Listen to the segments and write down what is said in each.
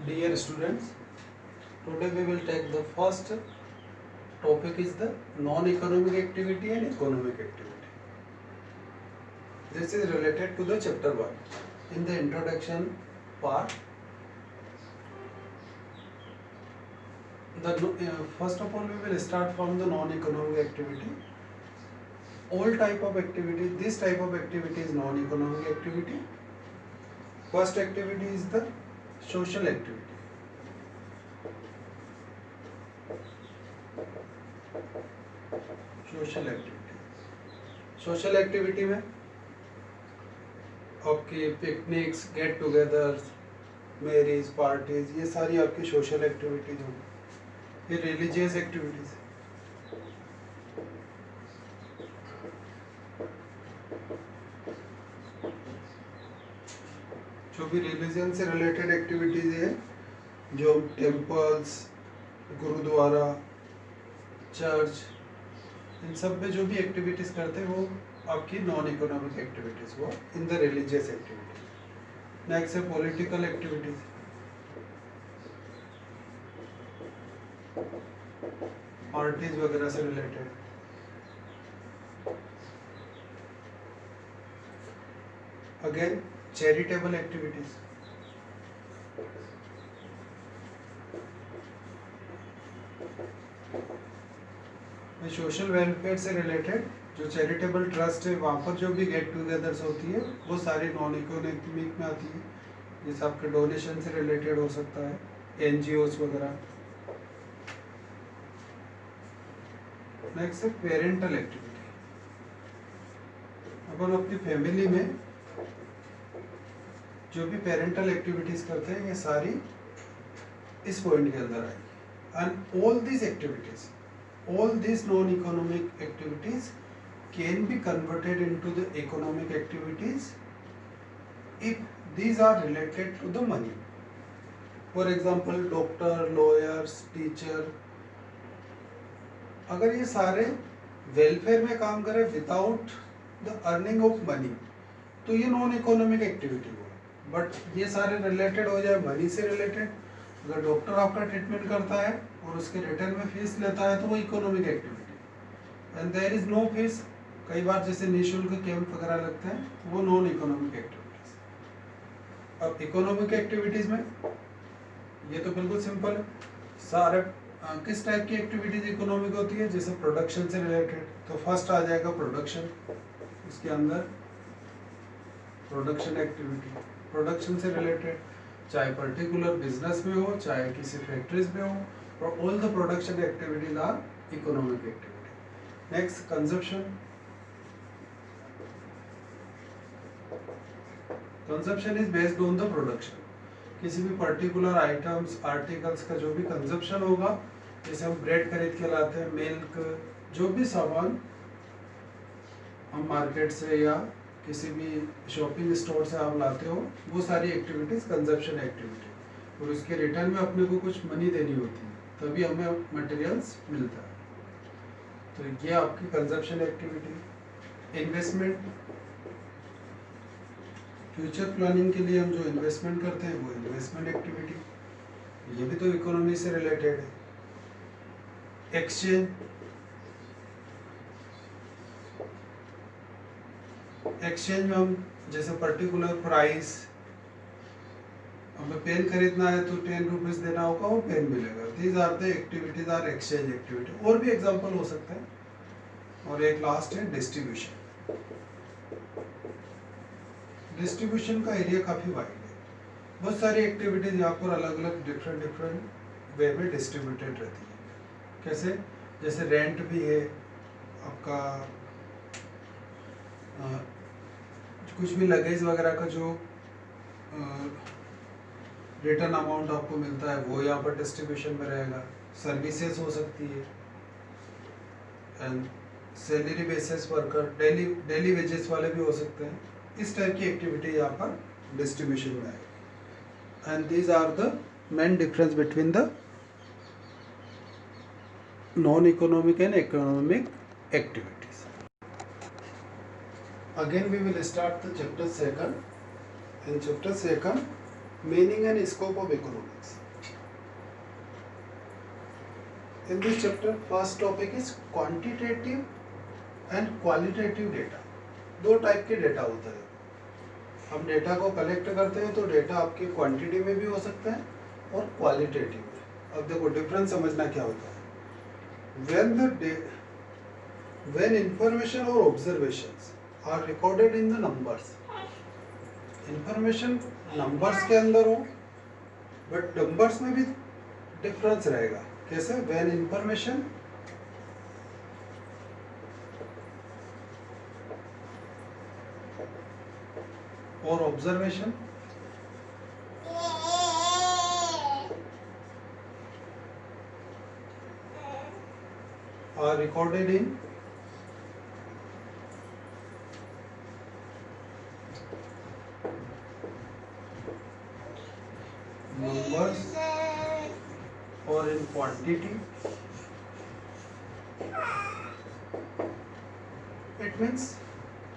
Dear students, today we will take the first topic is the non-economic activity and economic activity. This is related to the chapter 1. In the introduction part, first of all we will start from the non-economic activity. All type of activity, this type of activity is non-economic activity. First activity is the social activity. Social activity में आपकी picnics, get togethers, marriage, parties, ये सारी आपकी social activities होंगी। फिर religious activities, जो भी religion से रिलेटेड एक्टिविटीज है, जो टेम्पल्स, गुरुद्वारा, चर्च, इन सब में जो भी एक्टिविटीज करते हैं वो आपकी नॉन इकोनॉमिक एक्टिविटीज, वो in the religious activities. Next है पॉलिटिकल एक्टिविटीज, पार्टीज वगैरह से related. Again charitable activities, social welfare से रिलेटेड जो चैरिटेबल ट्रस्ट है, वहाँ पर जो भी गेट टुगेदर्स होती है वो सारी नॉन इकोनॉमिक में आती है। जैसे आपके डोनेशन से रिलेटेड हो सकता है, एनजीओस वगैरह। नेक्स्ट है पेरेंटल एक्टिविटी। अपन अपनी फैमिली में जो भी पेरेंटल एक्टिविटीज करते हैं ये सारी इस पॉइंट के अंदर आएगी। And all this activities, all these non-economic activities can be converted into the economic activities if these are related to the money. For example, doctor, lawyers, teacher, अगर ये सारे वेलफेयर में काम करें without the earning of money तो ये non economic activity हुआ। But ये सारे रिलेटेड हो जाए मनी से रिलेटेड, अगर डॉक्टर आपका ट्रीटमेंट करता है और उसके रिटर्न में फीस लेता है तो वो economic activity. And there is no fees, कई बार जैसे निःशुल्क कैंप वगैरह लगते हैं, वो नॉन इकोनॉमिक एक्टिविटीज। अब इकोनॉमिक एक्टिविटीज में ये तो बिल्कुल सिंपल है, सारे किस टाइप की एक्टिविटीज इकोनॉमिक होती है, जैसे प्रोडक्शन से रिलेटेड, तो फर्स्ट आ जाएगा प्रोडक्शन। इसके अंदर प्रोडक्शन एक्टिविटी, प्रोडक्शन से रिलेटेड चाहे पर्टिकुलर बिजनेस में हो, चाहे किसी फैक्ट्रीज में हो, और all the production activities are economic activity. Next consumption, consumption is based on the production. किसी भी पर्टिकुलर आइटम्स, आर्टिकल्स का जो भी कंजप्शन होगा, जैसे हम ब्रेड खरीद के लाते हैं, मिल्क, जो भी सामान हम मार्केट से या किसी भी शॉपिंग स्टोर से आप लाते हो, वो सारी एक्टिविटीज कंजप्शन एक्टिविटी, और उसके रिटर्न में अपने को कुछ मनी देनी होती है, तभी हमें मटेरियल्स मिलता है। तो ये आपकी consumption activity. Investment, future planning के लिए हम जो इन्वेस्टमेंट करते हैं वो इन्वेस्टमेंट एक्टिविटी, ये भी तो इकोनॉमी से रिलेटेड है। एक्सचेंज, एक्सचेंज में हम जैसे पर्टिकुलर प्राइस, हमें पेन खरीदना है तो 10 रुपीज देना होगा, वो पेन मिलेगा। These are the activities are exchange activity. और भी एग्जांपल हो सकते हैं। और एक लास्ट है डिस्ट्रीब्यूशन। डिस्ट्रीब्यूशन का एरिया काफी वाइड है, बहुत सारी एक्टिविटीज यहाँ पर अलग अलग डिफरेंट वे में डिस्ट्रीब्यूटेड रहती है। कैसे, जैसे रेंट भी है आपका, कुछ भी लगेज वगैरह का जो रिटर्न अमाउंट आपको मिलता है वो यहाँ पर डिस्ट्रीब्यूशन में रहेगा। सर्विसेज हो सकती है, and salary basis worker, daily wages वाले भी हो सकते हैं। इस टाइप की एक्टिविटी यहाँ पर डिस्ट्रीब्यूशन में आएगी। And these are the main difference between the non economic and economic activities. Again we will start the chapter 2. In chapter 2 meaning and scope of economics. In this chapter, first topic is quantitative and qualitative data. दो type के data होता है. हम data को collect करते हैं तो data आपके क्वांटिटी में भी हो सकता है और क्वालिटेटिव में. अब देखो डिफरेंस समझना क्या होता है. When information or observations are recorded in the numbers, information numbers के अंदर हो बट numbers में भी डिफरेंस रहेगा. कैसे? when information or observation are recorded in numbers or in quantity, it means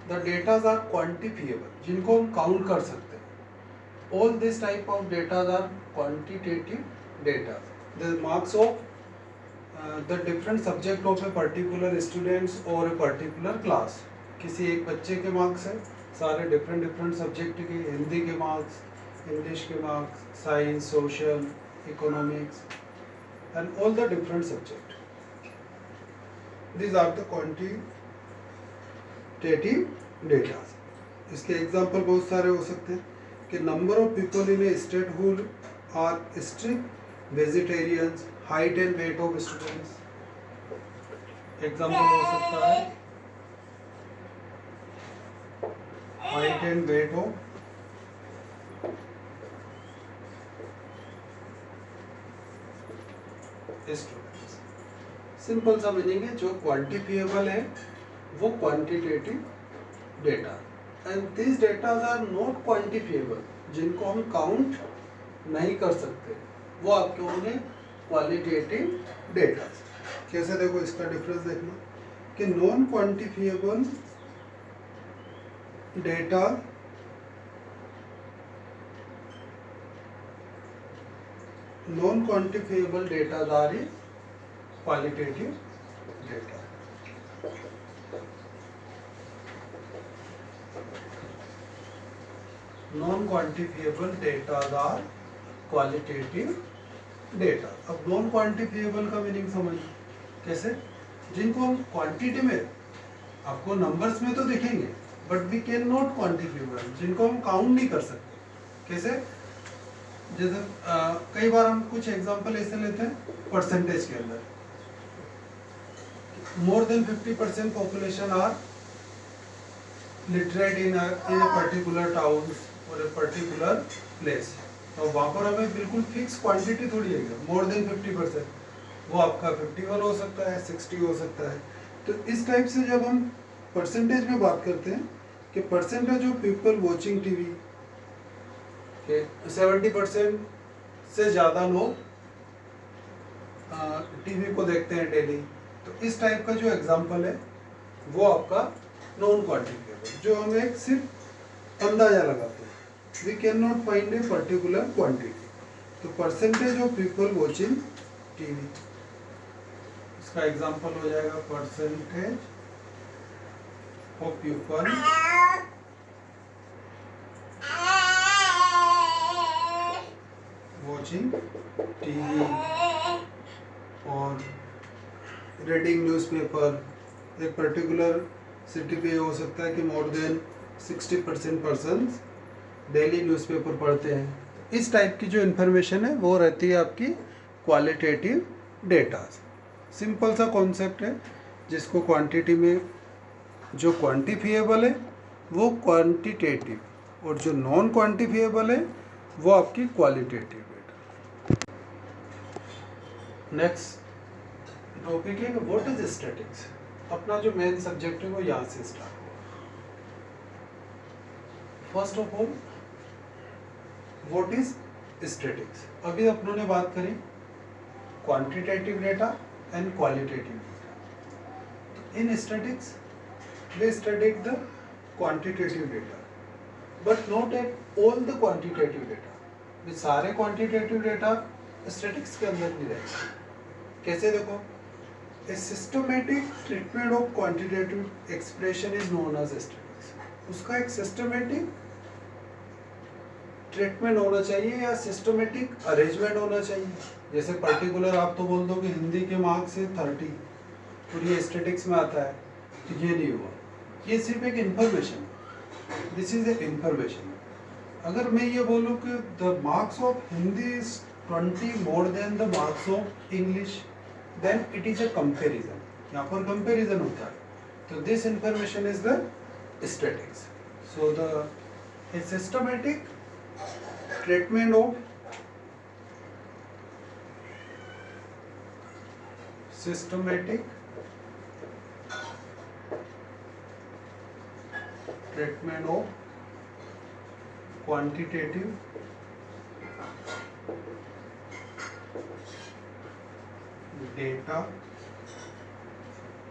the data are quantifiable, जिनको हम count कर सकते हैं. All this type of data are quantitative data. The marks of the different subject of a particular students or a particular class. किसी एक बच्चे के marks है, सारे डिफरेंट सब्जेक्ट के, हिंदी के मार्क्स, इंग्लिश के marks, science, social, economics and all the different subject. These are the quantitative data. इसके एग्जाम्पल बहुत सारे हो सकते हैं कि number of people in a state who are strict vegetarians, height and weight of students. Example हो सकता है height and weight of students. Simple सा मीनिंग है, जो क्वांटिफिएबल है वो quantitative data. And this data are not quantifiable, जिनको हम काउंट नहीं कर सकते, वो आपके होंगे क्वालिटेटिव डेटा. कैसे? देखो इसका डिफरेंस देखना कि non quantifiable data non-quantifiable data are qualitative data. Non-quantifiable data are qualitative data. अब नॉन क्वांटिफिएबल का मीनिंग समझिए. कैसे? जिनको हम क्वांटिटी में, आपको नंबर्स में तो दिखेंगे but we can not quantifiable, जिनको हम काउंट नहीं कर सकते. कैसे? जैसे कई बार हम कुछ एग्जांपल ऐसे लेते हैं परसेंटेज के अंदर, more than 50% population are literate in a particular town और ए पर्टिकुलर प्लेस. तो वहाँ पर हमें बिल्कुल फिक्स क्वांटिटी थोड़ी है, मोर देन 50%, वो आपका 51 हो सकता है, 60 हो सकता है. तो इस टाइप से जब हम परसेंटेज में बात करते हैं कि percentage of people watching TV, 70% से ज़्यादा लोग टीवी को देखते हैं डेली. तो इस टाइप का जो एग्जांपल है वो आपका नॉन क्वांटिफिएबल, जो हम एक सिर्फ अंदाजा लगाते हैं. We can not find a particular quantity. तो percentage of people watching TV, इसका एग्जांपल हो जाएगा percentage of people watching TV और रीडिंग न्यूज़पेपर. एक पर्टिकुलर सिटी पे हो सकता है कि more than 60% persons daily newspaper पढ़ते हैं. इस टाइप की जो इन्फॉर्मेशन है वो रहती है आपकी क्वालिटेटिव डेटा. सिंपल सा कॉन्सेप्ट है, जिसको क्वांटिटी में जो क्वांटिफिएबल है वो क्वांटिटेटिव और जो नॉन क्वांटिफिएबल है वो आपकी क्वालिटेटिव डेटा. नेक्स्ट टॉपिक है व्हाट इज स्टैटिक्स. अपना जो मेन सब्जेक्ट है वो यहाँ से स्टार्ट हुआ. First of all what is statistics. अभी अपनों ने बात करी quantitative data and qualitative data. In statistics we studied the quantitative data but not at all the quantitative data. ये सारे क्वांटिटेटिव डेटा स्टैटिक्स के अंदर नहीं रहेंगे। कैसे देखो, a systematic treatment of quantitative expression is known as statistics. उसका एक सिस्टमेटिक ट्रीटमेंट होना चाहिए या सिस्टमेटिक अरेंजमेंट होना चाहिए। जैसे पर्टिकुलर आप तो बोल दो कि हिंदी के मार्क्स से 30 और ये स्टैटिक्स में आता है, तो ये नहीं हुआ। ये सिर्फ एक information, this is a information. अगर मैं ये बोलूँ कि the marks of Hindi is 20 more than the marks of English, then it is a comparison. यहाँ पर कंपेरिजन होता है, तो this information is the statistics. So the systematic treatment of systematic treatment of quantitative data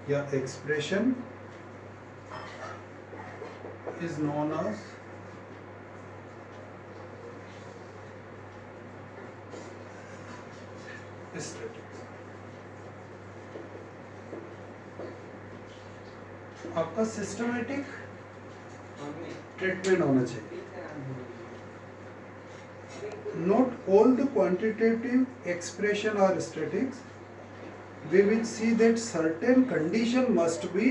या expression is known as statistics. आपका systematic treatment होना चाहिए। Not all the quantitative expression are statistics, we will see that certain condition must be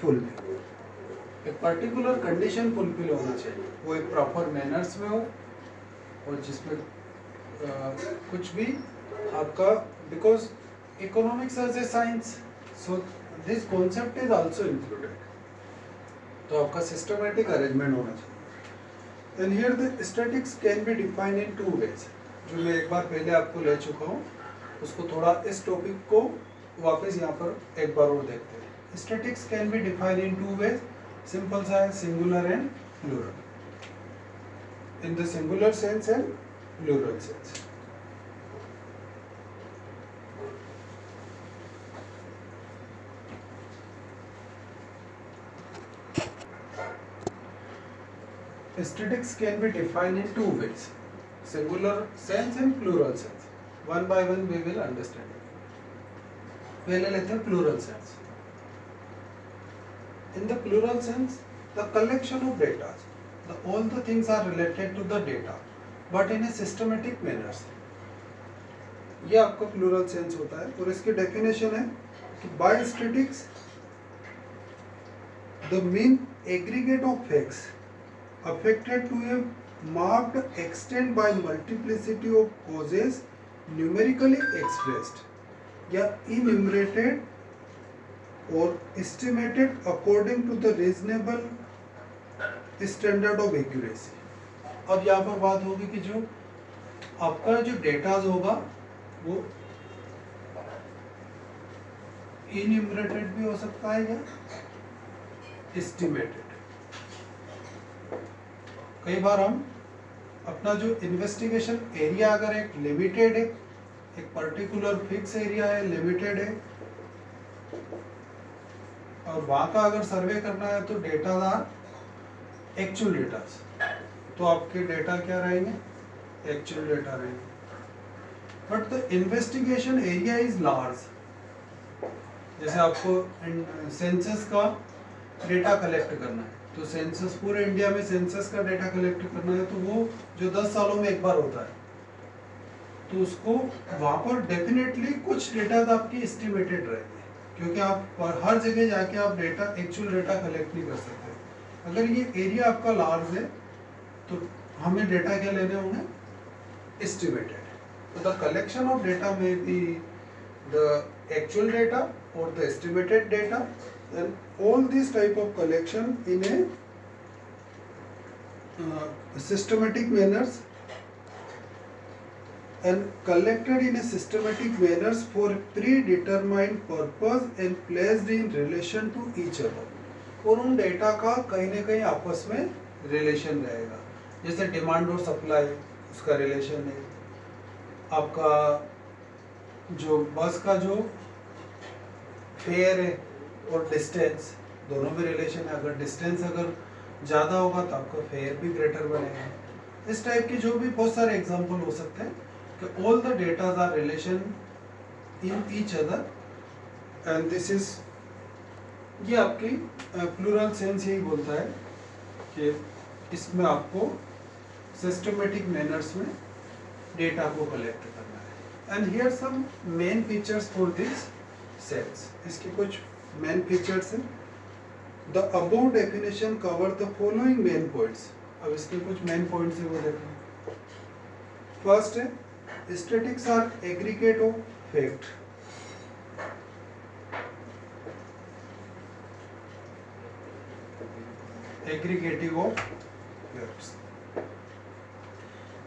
fulfil. एक particular condition fulfil होना चाहिए, वो एक proper manners में हो और जिसमें कुछ भी आपका, because economics as a science, so this concept is also included. तो आपका सिस्टमेटिक अरेंजमेंट होना चाहिए। And here the statistics can be defined in 2 ways, जो मैं एक बार पहले आपको ले चुका हूँ। उसको थोड़ा इस टॉपिक को वापस यहाँ पर एक बार और देखते हैं। Statistics can be defined in 2 ways, simple सा है, singular and plural. In the singular sense and plural sense. Statistics can be defined in 2 ways, singular sense and plural sense. One by one we will understand it. पहले लेते हैं plural sense. In the plural sense, the collection of data, all the things are related to the data, but in a systematic manner. ये आपका plural sense होता है और इसकी definition है कि by statistics, the mean aggregate of facts affected to a marked extent by multiplicity of causes numerically expressed या enumerated or estimated according to the reasonable standard of accuracy। अब यहाँ पर बात होगी कि जो आपका जो डेटाज होगा वो enumerated भी हो सकता है या estimated। कई बार हम अपना जो इन्वेस्टिगेशन एरिया अगर एक लिमिटेड है, एक पर्टिकुलर फिक्स एरिया है, लिमिटेड है, और वहाँ का अगर सर्वे करना है तो डेटा आर एक्चुअल डेटा, तो आपके डेटा क्या रहेंगे, एक्चुअल डेटा रहेंगे। But the investigation area is large, जैसे आपको सेंसस का डेटा कलेक्ट करना है, तो सेंसस पूरे इंडिया में सेंसस का डेटा कलेक्ट करना है, तो वो जो 10 सालों में एक बार होता है, तो उसको वहाँ पर डेफिनेटली कुछ डेटा तो आपकी एस्टिमेटेड रहेंगे, क्योंकि आप हर जगह जाके आप डेटा एक्चुअल डेटा कलेक्ट नहीं कर सकते। अगर ये एरिया आपका लार्ज है तो हमें डेटा क्या लेने होंगे, एस्टिमेटेड। तो द कलेक्शन ऑफ डेटा में बी द एक्चुअल डेटा और the estimated data, then all these type of collection in a systematic manners and collected in a systematic manners for predetermined purpose and placed in relation to each other। और उन data का कहीं ना कहीं आपस में relation रहेगा, जैसे डिमांड और सप्लाई उसका रिलेशन है, आपका जो बस का जो फेयर है और डिस्टेंस दोनों में रिलेशन है। अगर डिस्टेंस अगर ज़्यादा होगा तो आपका फेयर भी ग्रेटर बनेगा। इस टाइप के जो भी बहुत सारे एग्जांपल हो सकते हैं कि all the data are relation in each other and this is, ये आपकी प्लूरल सेंस यही बोलता है कि इसमें आपको सिस्टमेटिक मैनर्स में डेटा को कलेक्ट करना है। And here some main features for this sets, इसके कुछ मेन फीचर्स हैं। The above definition cover the following main points. अब इसके कुछ मेन पॉइंट्स हैं वो देखें। फर्स्ट है statistics are aggregate of fact. Aggregative of facts,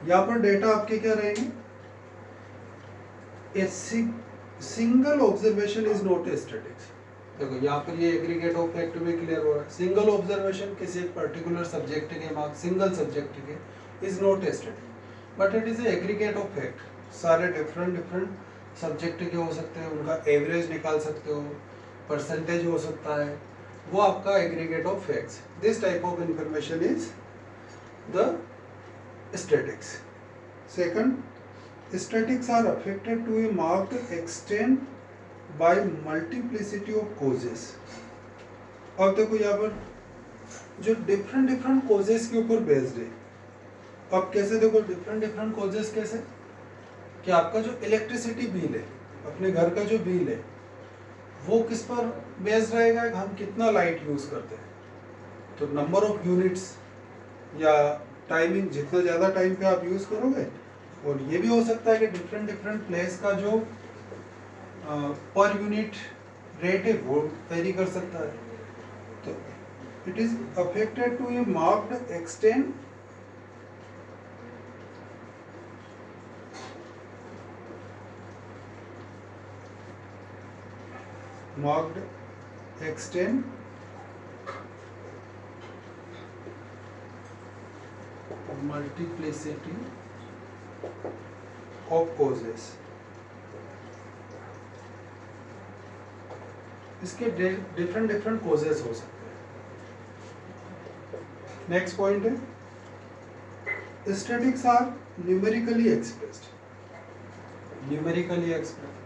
यहाँ पर डेटा आपके क्या रहेंगे? A single observation is not a statistics. देखो यहाँ पर ये एग्रीगेट ऑफ फैक्ट में क्लियर हो रहा है। सिंगल ऑब्जर्वेशन किसी एक पर्टिकुलर सब्जेक्ट के मार्क्स, सिंगल सब्जेक्ट के, is not a statistic but it is a aggregate of fact. सारे डिफरेंट सब्जेक्ट के हो सकते हैं, उनका एवरेज निकाल सकते हो, परसेंटेज हो सकता है, वो आपका aggregate of facts. This type of information is the statics. Second, statics are affected to a marked extent by multiplicity of causes. अब देखो यहाँ पर जो डिफरेंट causes के ऊपर बेस्ड है। अब कैसे देखो डिफरेंट causes कैसे? कि आपका जो इलेक्ट्रिसिटी बिल है, अपने घर का जो बिल है, वो किस पर बेस्ड रहेगा? हम कितना लाइट यूज करते हैं, तो नंबर ऑफ यूनिट्स या टाइमिंग, जितना ज़्यादा टाइम पे आप यूज़ करोगे। और ये भी हो सकता है कि डिफरेंट प्लेस का जो पर यूनिट रेट है वो वेरी कर सकता है। तो it is affected to a marked extent multiplicity of causes। इसके डिफरेंट causes हो सकते हैं। नेक्स्ट पॉइंट है statistics are numerically expressed. Numerically expressed,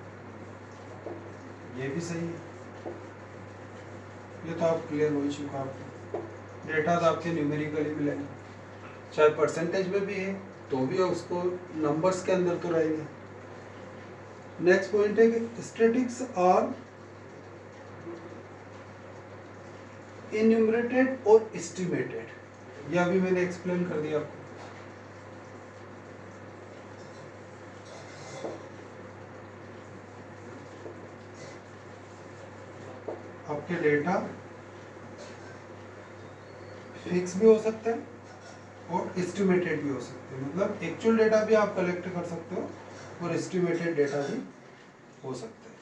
ये भी सही है, ये तो आप क्लियर हो चुका। आपको डेटा तो आपके न्यूमेरिकली मिलेंगे, चाहे परसेंटेज में भी है तो भी उसको नंबर्स के अंदर तो रहेंगे। नेक्स्ट पॉइंट है कि स्टैटिक्स आर इन्यूमरेटेड और एस्टिमेटेड। यह भी मैंने एक्सप्लेन कर दिया आपको। आपके डेटा फिक्स भी हो सकता है और एस्टिमेटेड भी हो सकते हैं, मतलब एक्चुअल डेटा भी आप कलेक्ट कर सकते हो और एस्टिमेटेड डेटा भी हो सकता है।